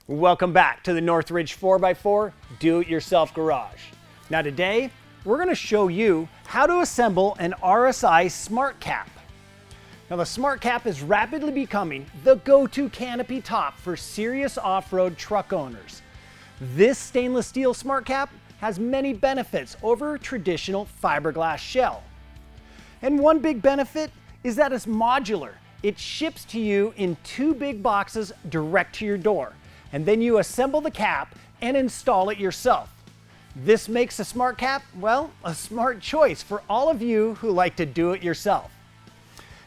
Welcome back to the Northridge 4x4 Do-It-Yourself Garage. Now today, we're going to show you how to assemble an RSI Smartcap. Now the Smartcap is rapidly becoming the go-to canopy top for serious off-road truck owners. This stainless steel Smartcap has many benefits over a traditional fiberglass shell. And one big benefit is that it's modular. It ships to you in 2 big boxes direct to your door. And then you assemble the cap and install it yourself. This makes the Smartcap, well, a smart choice for all of you who like to do it yourself.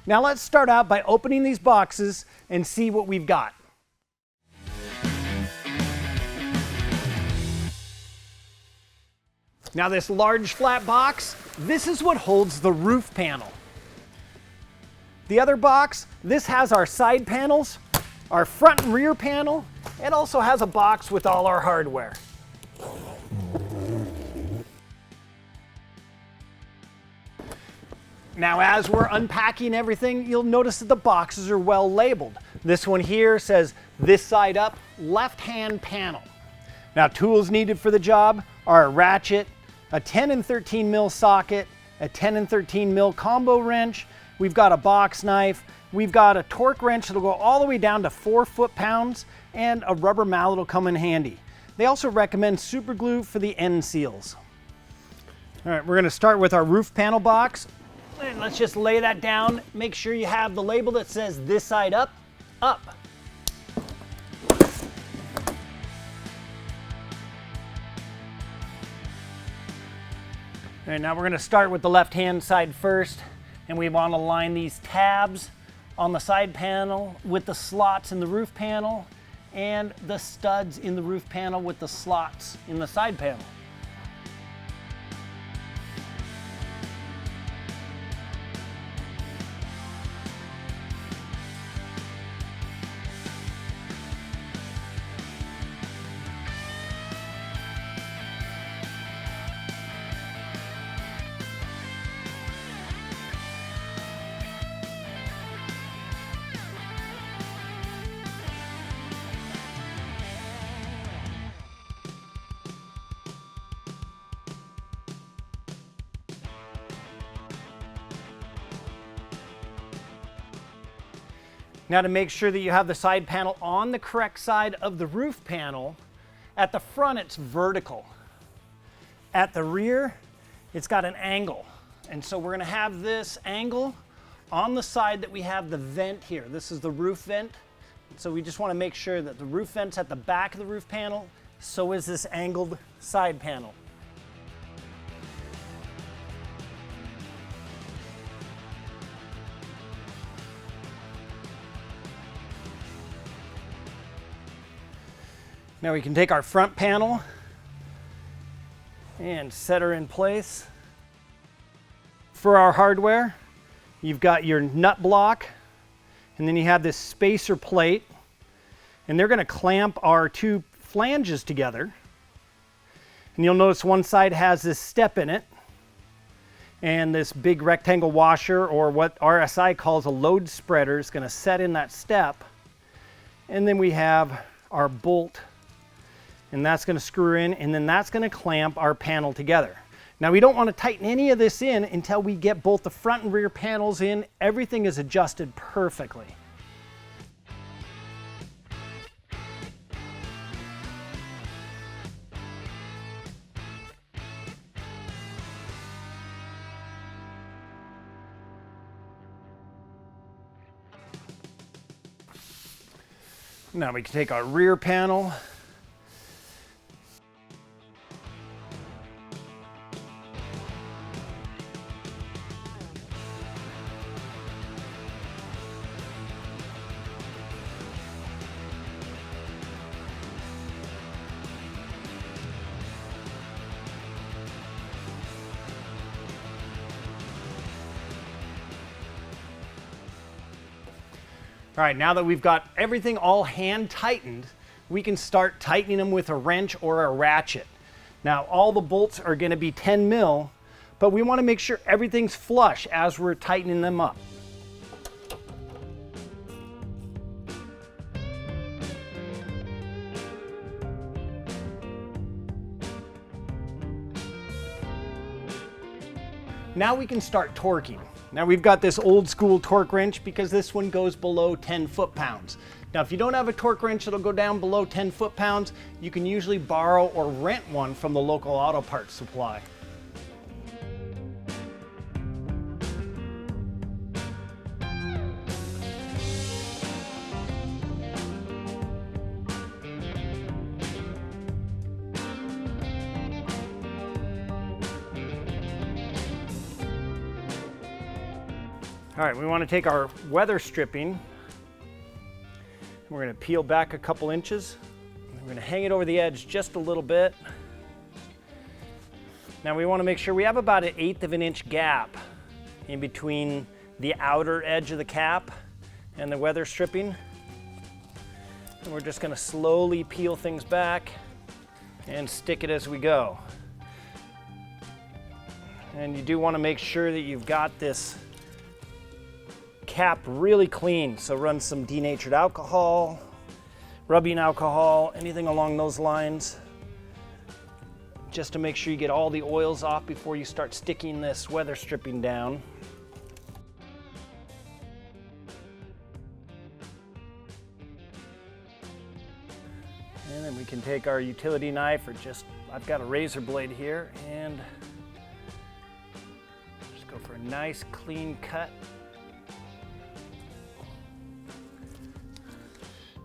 Now let's start out by opening these boxes and see what we've got. Now this large flat box, this is what holds the roof panel. The other box, this has our side panels, our front and rear panel. It also has a box with all our hardware. Now as we're unpacking everything, you'll notice that the boxes are well labeled. This one here says, this side up, left-hand panel. Now tools needed for the job are a ratchet, a 10 and 13 mil socket, a 10 and 13 mil combo wrench. We've got a box knife. We've got a torque wrench that'll go all the way down to 4 foot-pounds, and a rubber mallet will come in handy. They also recommend super glue for the end seals. All right, we're gonna start with our roof panel box. And let's just lay that down. Make sure you have the label that says this side up, up. All right, now we're gonna start with the left-hand side first, and we wanna line these tabs on the side panel with the slots in the roof panel, and the studs in the roof panel with the slots in the side panel. Now to make sure that you have the side panel on the correct side of the roof panel, at the front it's vertical. At the rear, it's got an angle. And so we're gonna have this angle on the side that we have the vent here. This is the roof vent. So we just wanna make sure that the roof vent's at the back of the roof panel, so is this angled side panel. Now we can take our front panel and set her in place. For our hardware, you've got your nut block, and then you have this spacer plate, and they're going to clamp our 2 flanges together. And you'll notice one side has this step in it, and this big rectangle washer, or what RSI calls a load spreader, is going to set in that step. And then we have our bolt, and that's going to screw in, and then that's going to clamp our panel together. Now we don't want to tighten any of this in until we get both the front and rear panels in. Everything is adjusted perfectly. Now we can take our rear panel, All right, now that we've got everything all hand tightened, we can start tightening them with a wrench or a ratchet. Now, all the bolts are going to be 10 mil, but we want to make sure everything's flush as we're tightening them up. Now we can start torquing. Now we've got this old school torque wrench because this one goes below 10 foot-pounds. Now if you don't have a torque wrench that'll go down below 10 foot-pounds, you can usually borrow or rent one from the local auto parts supply. All right, we want to take our weather stripping. We're going to peel back a couple inches. We're going to hang it over the edge just a little bit. Now we want to make sure we have about 1/8 of an inch gap in between the outer edge of the cap and the weather stripping. And we're just going to slowly peel things back and stick it as we go. And you do want to make sure that you've got this cap really clean, so run some denatured alcohol, rubbing alcohol, anything along those lines, just to make sure you get all the oils off before you start sticking this weather stripping down. And then we can take our utility knife, or just, I've got a razor blade here, and just go for a nice clean cut.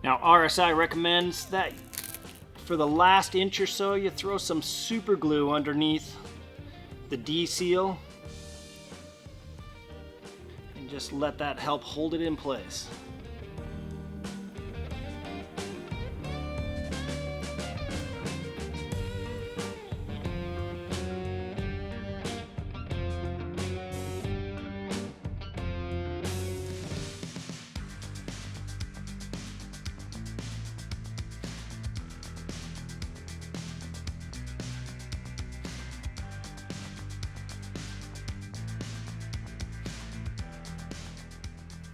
Now RSI recommends that for the last inch or so you throw some super glue underneath the D seal and just let that help hold it in place.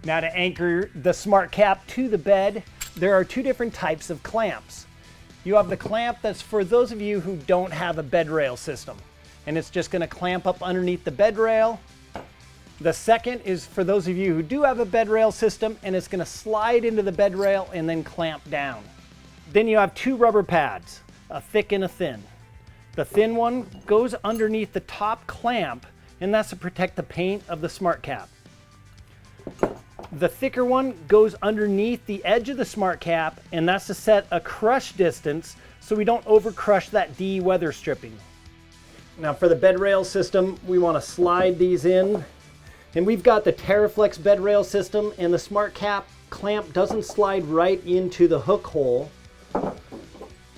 Now to anchor the Smartcap to the bed, there are two different types of clamps. You have the clamp that's for those of you who don't have a bed rail system, and it's just going to clamp up underneath the bed rail. The second is for those of you who do have a bed rail system, and it's going to slide into the bed rail and then clamp down. Then you have two rubber pads, a thick and a thin. The thin one goes underneath the top clamp, and that's to protect the paint of the Smartcap. The thicker one goes underneath the edge of the Smartcap, and that's to set a crush distance so we don't over crush that D weather stripping. Now for the bed rail system, we want to slide these in, and we've got the TerraFlex bed rail system, and the Smartcap clamp doesn't slide right into the hook hole.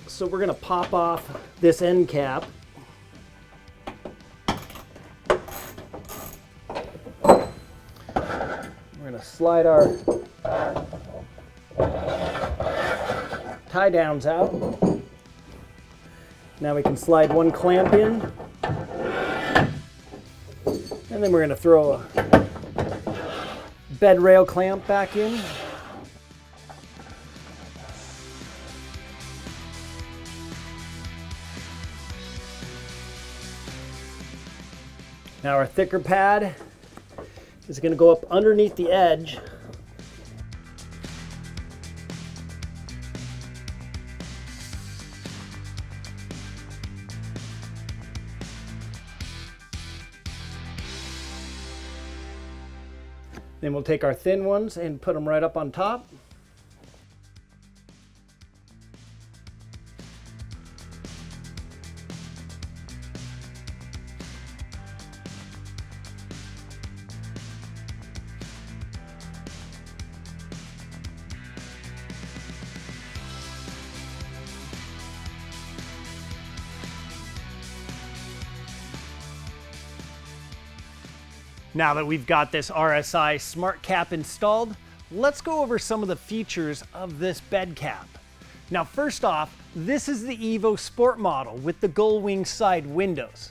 So we're going to pop off this end cap. We're going to slide our tie downs out. Now we can slide one clamp in, and then we're going to throw a bed rail clamp back in. Now our thicker pad is going to go up underneath the edge. Then we'll take our thin ones and put them right up on top. Now that we've got this RSi Smartcap installed, let's go over some of the features of this bed cap. Now first off, this is the EVO Sport model with the gull wing side windows.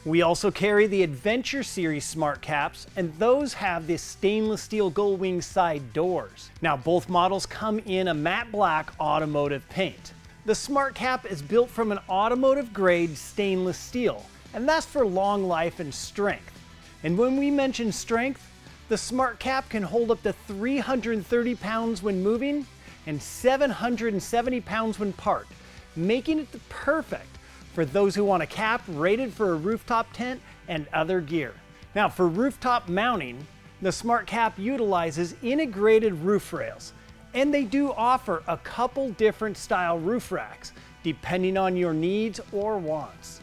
We also carry the Adventure Series Smartcaps, and those have this stainless steel gull wing side doors. Now both models come in a matte black automotive paint. The Smartcap is built from an automotive grade stainless steel, and that's for long life and strength. And when we mention strength, the Smartcap can hold up to 330 pounds when moving and 770 pounds when parked, making it perfect for those who want a cap rated for a rooftop tent and other gear. Now, for rooftop mounting, the Smartcap utilizes integrated roof rails, and they do offer a couple different style roof racks depending on your needs or wants.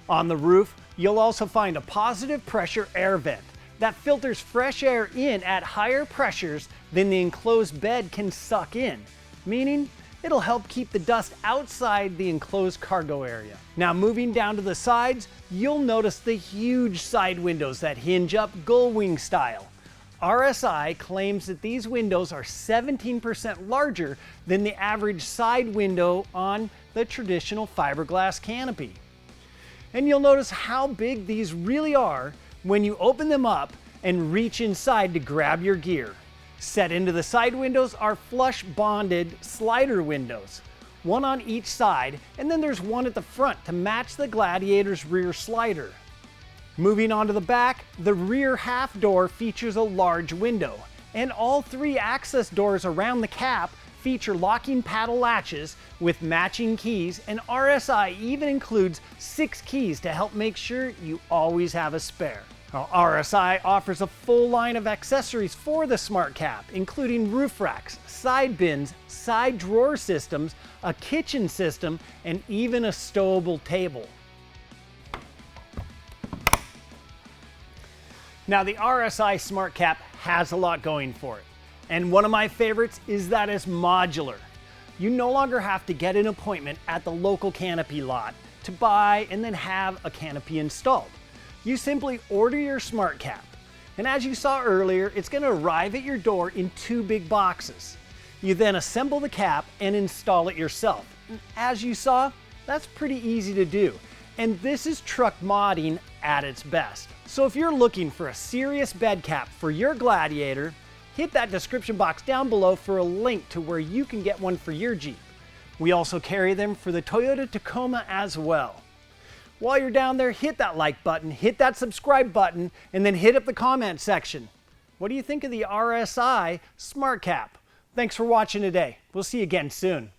On the roof, you'll also find a positive pressure air vent that filters fresh air in at higher pressures than the enclosed bed can suck in, meaning it'll help keep the dust outside the enclosed cargo area. Now, moving down to the sides, you'll notice the huge side windows that hinge up gull wing style. RSi claims that these windows are 17% larger than the average side window on the traditional fiberglass canopy. And you'll notice how big these really are when you open them up and reach inside to grab your gear. Set into the side windows are flush bonded slider windows, one on each side, and then there's one at the front to match the Gladiator's rear slider. Moving on to the back, the rear half door features a large window, and all three access doors around the cap feature locking paddle latches with matching keys, and RSi even includes 6 keys to help make sure you always have a spare. Now, RSi offers a full line of accessories for the Smartcap, including roof racks, side bins, side drawer systems, a kitchen system, and even a stowable table. Now, the RSi Smartcap has a lot going for it, and one of my favorites is that it's modular. You no longer have to get an appointment at the local canopy lot to buy and then have a canopy installed. You simply order your Smartcap, and as you saw earlier, it's going to arrive at your door in 2 big boxes. You then assemble the cap and install it yourself. And as you saw, that's pretty easy to do. And this is truck modding at its best. So if you're looking for a serious bed cap for your Gladiator, hit that description box down below for a link to where you can get one for your Jeep. We also carry them for the Toyota Tacoma as well. While you're down there, hit that like button, hit that subscribe button, and then hit up the comment section. What do you think of the RSi Smartcap? Thanks for watching today. We'll see you again soon.